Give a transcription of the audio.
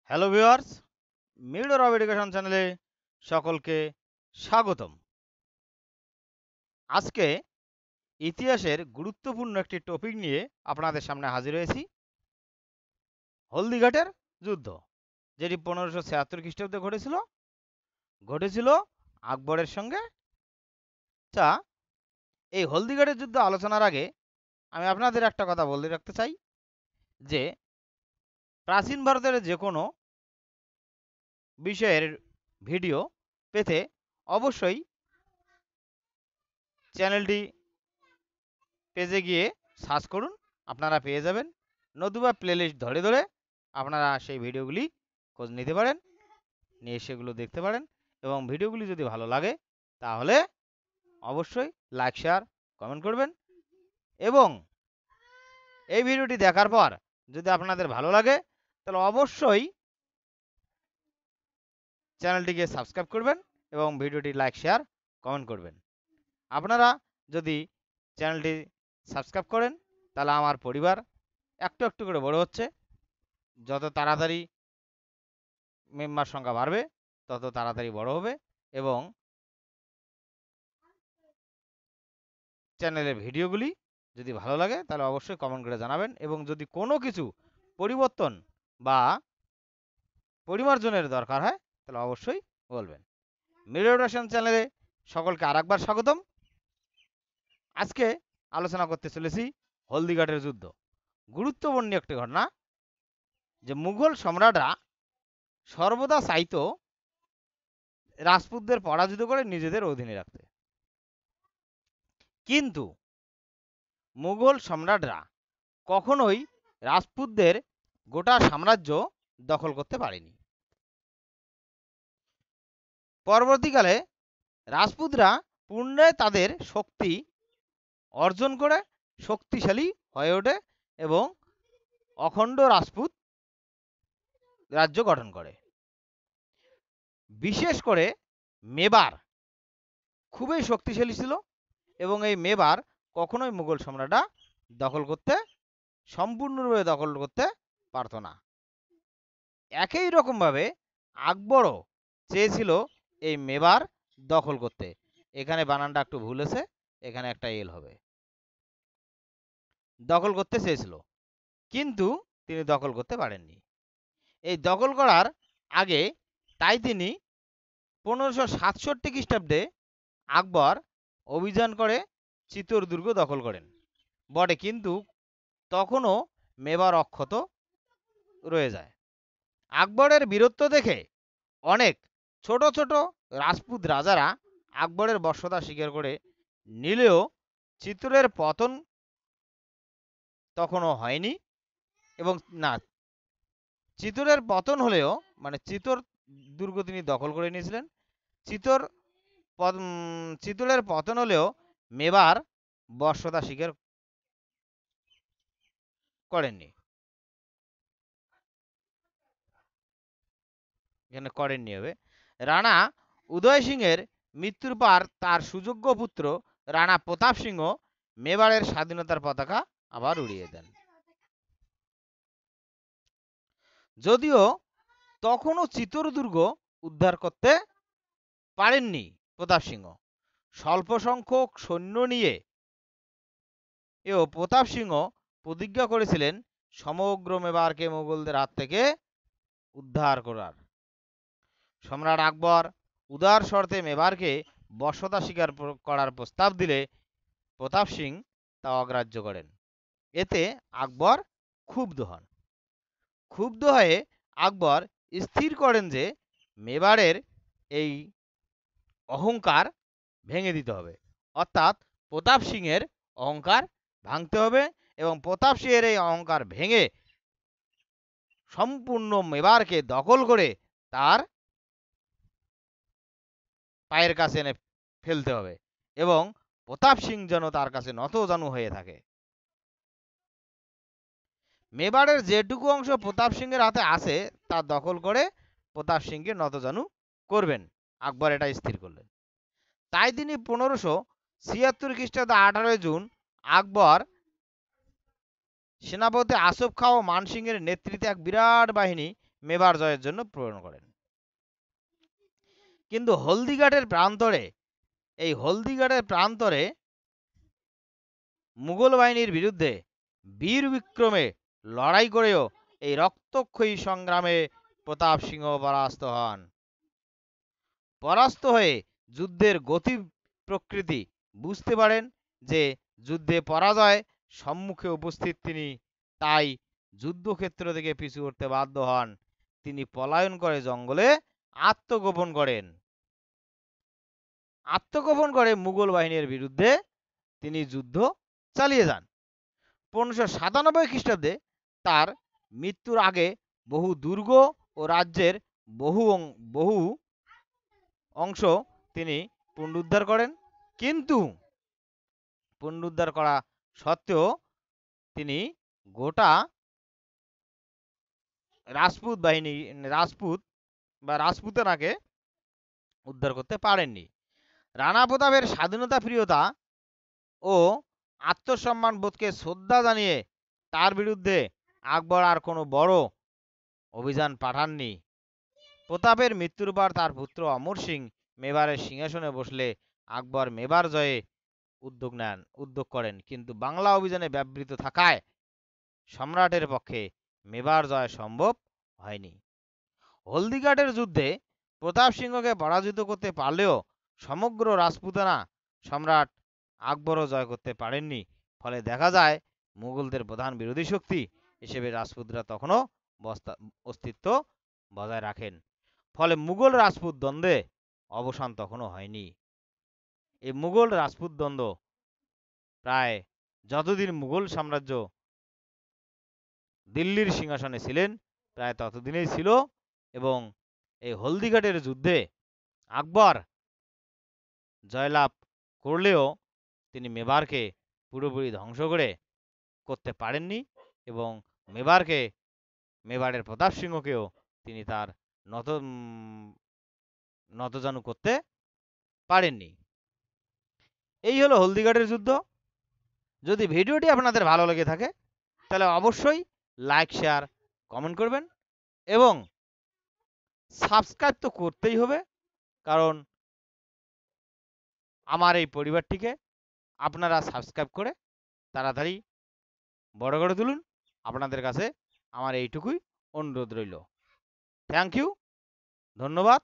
Hello viewers, মিডর of education চ্যানেলে সকলকে স্বাগতম। আজকে ইতিহাসের গুরুত্বপূর্ণ একটি টপিক নিয়ে আপনাদের সামনে হাজির হয়েছি। হলদিঘাটের যুদ্ধ, যেটি 1576 খ্রিস্টাব্দে ঘটেছিল আকবরের সঙ্গে। তা এই হলদিঘাটের যুদ্ধ আলোচনার আগে আমি আপনাদের একটা কথা বলে রাখতে চাই যে প্রাচীন ভারতের যে কোনো বিষয়ের ভিডিও পেতে অবশ্যই চ্যানেলটি পেজে গিয়ে সার্চ করুন, আপনারা পেয়ে যাবেন। নতুবা প্লেলিস্ট ধরে ধরে আপনারা সেই ভিডিওগুলি খোঁজ নিতে পারেন, নিয়ে সেগুলো দেখতে পারেন। এবং ভিডিওগুলি যদি ভালো লাগে তাহলে অবশ্যই লাইক, শেয়ার, কমেন্ট করবেন। এবং এই ভিডিওটি দেখার পর যদি আপনাদের ভালো লাগে তাহলে অবশ্যই চ্যানেলটিকে সাবস্ক্রাইব করবেন এবং ভিডিওটি লাইক, শেয়ার, কমেন্ট করবেন। আপনারা যদি চ্যানেলটি সাবস্ক্রাইব করেন তাহলে আমার পরিবার একটু একটু করে বড় হচ্ছে। যত তাড়াতাড়ি মেম্বার সংখ্যা বাড়বে তত তাড়াতাড়ি বড় হবে এবং চ্যানেলের ভিডিওগুলি যদি ভালো লাগে তাহলে অবশ্যই কমেন্ট করে জানাবেন। এবং যদি কোনো কিছু পরিবর্তন বা পরিমার্জনের দরকার হয় তাহলে অবশ্যই বলবেন। মিডর এডুকেশন চ্যানেলে সকলকে আরেকবার স্বাগতম। আজকে আলোচনা করতে চলেছি হলদিঘাটের যুদ্ধ। গুরুত্বপূর্ণ একটি ঘটনা, যে মুঘল সম্রাটরা সর্বদা চাইতো রাজপুতদের পরাজিত করে নিজেদের অধীনে রাখতে, কিন্তু মুঘল সম্রাটরা কখনোই রাজপুতদের গোটা সাম্রাজ্য দখল করতে পারেনি। পরবর্তীকালে রাজপুতরা পুনরায় তাদের শক্তি অর্জন করে শক্তিশালী হয়ে ওঠে এবং অখণ্ড রাজপুত রাজ্য গঠন করে। বিশেষ করে মেবার খুবই শক্তিশালী ছিল এবং এই মেবার কখনোই মুঘল সম্রাটরা সম্পূর্ণরূপে দখল করতে পারত না। একই রকমভাবে আকবরও চেয়েছিল এই মেবার দখল করতে। এখানে বানানটা একটু ভুল আছে, এখানে একটা এল হবে। দখল করতে চেয়েছিল কিন্তু তিনি দখল করতে পারেননি। এই দখল করার আগে তাই তিনি 1567 খ্রিস্টাব্দে আকবর অভিযান করে চিত্তোর দুর্গ দখল করেন বটে, কিন্তু তখনও মেবার অক্ষত রয়ে যায়। আকবরের বীরত্ব দেখে অনেক ছোট ছোট রাজপুত রাজারা আকবরের বশ্যতা স্বীকার করে নিলেও চিত্তোরের পতন তখনও হয়নি। এবং না, চিত্তোরের পতন হলেও চিত্তোর দুর্গ তিনি দখল করে নিয়েছিলেন। চিত্তোরের পতন হলেও মেবার বশ্যতা স্বীকার করেননি, এখানে করেননি হবে। রানা উদয় সিংহের মৃত্যুর পর তার সুযোগ্য পুত্র রানা প্রতাপ সিংহ মেবারের স্বাধীনতার পতাকা আবার উড়িয়ে দেন। যদিও তখনও চিত্তোর দুর্গ উদ্ধার করতে পারেননি প্রতাপ সিংহ, স্বল্প সংখ্যক সৈন্য নিয়ে প্রতাপ সিংহ প্রতিজ্ঞা করেছিলেন সমগ্র মেবারকে মুঘলদের হাত থেকে উদ্ধার করার। সম্রাট আকবর উদার শর্তে মেবারকে বশ্যতা স্বীকার করার প্রস্তাব দিলে প্রতাপ সিং তা অগ্রাহ্য করেন। এতে আকবর ক্ষুব্ধ হয়ে আকবর স্থির করেন যে মেবারের এই অহংকার ভেঙে দিতে হবে, অর্থাৎ প্রতাপ সিংহের অহংকার ভাঙতে হবে এবং প্রতাপ সিংহের এই অহংকার ভেঙে সম্পূর্ণ মেবারকে দখল করে তার পায়ের কাছে এনে ফেলতে হবে এবং প্রতাপ সিং যেন তার কাছে নতজানু হয়ে থাকে। মেবারের যেটুকু অংশ প্রতাপ সিংহের হাতে আছে তা দখল করে প্রতাপ সিংকে নতজানু করবেন, আকবর এটা স্থির করলেন। তাই তিনি 1576 খ্রিস্টাব্দে 18 জুন আকবর সেনাপতি আসফ খাঁ ও মান সিংহের নেতৃত্বে এক বিরাট বাহিনী মেবার জয়ের জন্য প্রেরণ করেন। কিন্তু হলদিঘাটের প্রান্তরে মুঘল বাহিনীর বিরুদ্ধে বীর বিক্রমে লড়াই করেও এই রক্তক্ষয়ী সংগ্রামে প্রতাপ সিংহ পরাস্ত হন। পরাস্ত হয়ে যুদ্ধের গতি প্রকৃতি বুঝতে পারেন যে যুদ্ধে পরাজয় সম্মুখে উপস্থিত তিনি, তাই যুদ্ধক্ষেত্র থেকে পিছু হটতে বাধ্য হন। তিনি পলায়ন করে জঙ্গলে আত্মগোপন করেন। আত্মগোপন করে মুঘল বাহিনীর বিরুদ্ধে তিনি যুদ্ধ চালিয়ে যান। 1597 খ্রিস্টাব্দে তার মৃত্যুর আগে বহু দুর্গ ও রাজ্যের বহু অংশ তিনি পুনরুদ্ধার করেন, কিন্তু পুনরুদ্ধার করা সত্ত্বেও তিনি গোটা রাজপুতানাকে উদ্ধার করতে পারেননি। রানা প্রতাপের স্বাধীনতা প্রিয়তা ও আত্মসম্মান বোধকে শ্রদ্ধা জানিয়ে তার বিরুদ্ধে আকবর আর কোনো বড় অভিযান পাঠাননি। প্রতাপের মৃত্যুর পর তার পুত্র অমর সিং মেবারের সিংহাসনে বসলে আকবর মেবার জয়ে উদ্যোগ করেন, কিন্তু বাংলা অভিযানে ব্যাবৃত থাকায় সম্রাটের পক্ষে মেবার জয় সম্ভব হয়নি। হলদিঘাটের যুদ্ধে প্রতাপ সিংহকে পরাজিত করতে পারলেও সমগ্র রাজপুতানা সম্রাট আকবরও জয় করতে পারেননি। ফলে দেখা যায় মুঘলদের প্রধান বিরোধী শক্তি হিসেবে রাজপুতরা তখনও অস্তিত্ব বজায় রাখেন। ফলে মুঘল রাজপুত দ্বন্দ্বে অবসান তখনও হয়নি। এই মুঘল রাজপুত দ্বন্দ্ব প্রায় যতদিন মুঘল সাম্রাজ্য দিল্লির সিংহাসনে ছিলেন প্রায় ততদিনেই ছিল, এবং এই হলদিঘাটের যুদ্ধে আকবর জয়লাভ করলেও তিনি মেবারকে পুরোপুরি ধ্বংস করতে পারেননি, এবং মেবারের প্রতাপ সিংহকেও তিনি তার নতজানু করতে পারেননি। এই হলো হলদিঘাটের যুদ্ধ। যদি ভিডিওটি আপনাদের ভালো লেগে থাকে তাহলে অবশ্যই লাইক, শেয়ার, কমেন্ট করবেন, এবং সাবস্ক্রাইব তো করতেই হবে, কারণ আমার এই পরিবারটিকে আপনারা সাবস্ক্রাইব করে তাড়াতাড়ি বড় করে তুলুন। আপনাদের কাছে আমার এইটুকুই অনুরোধ রইল। থ্যাংক ইউ, ধন্যবাদ।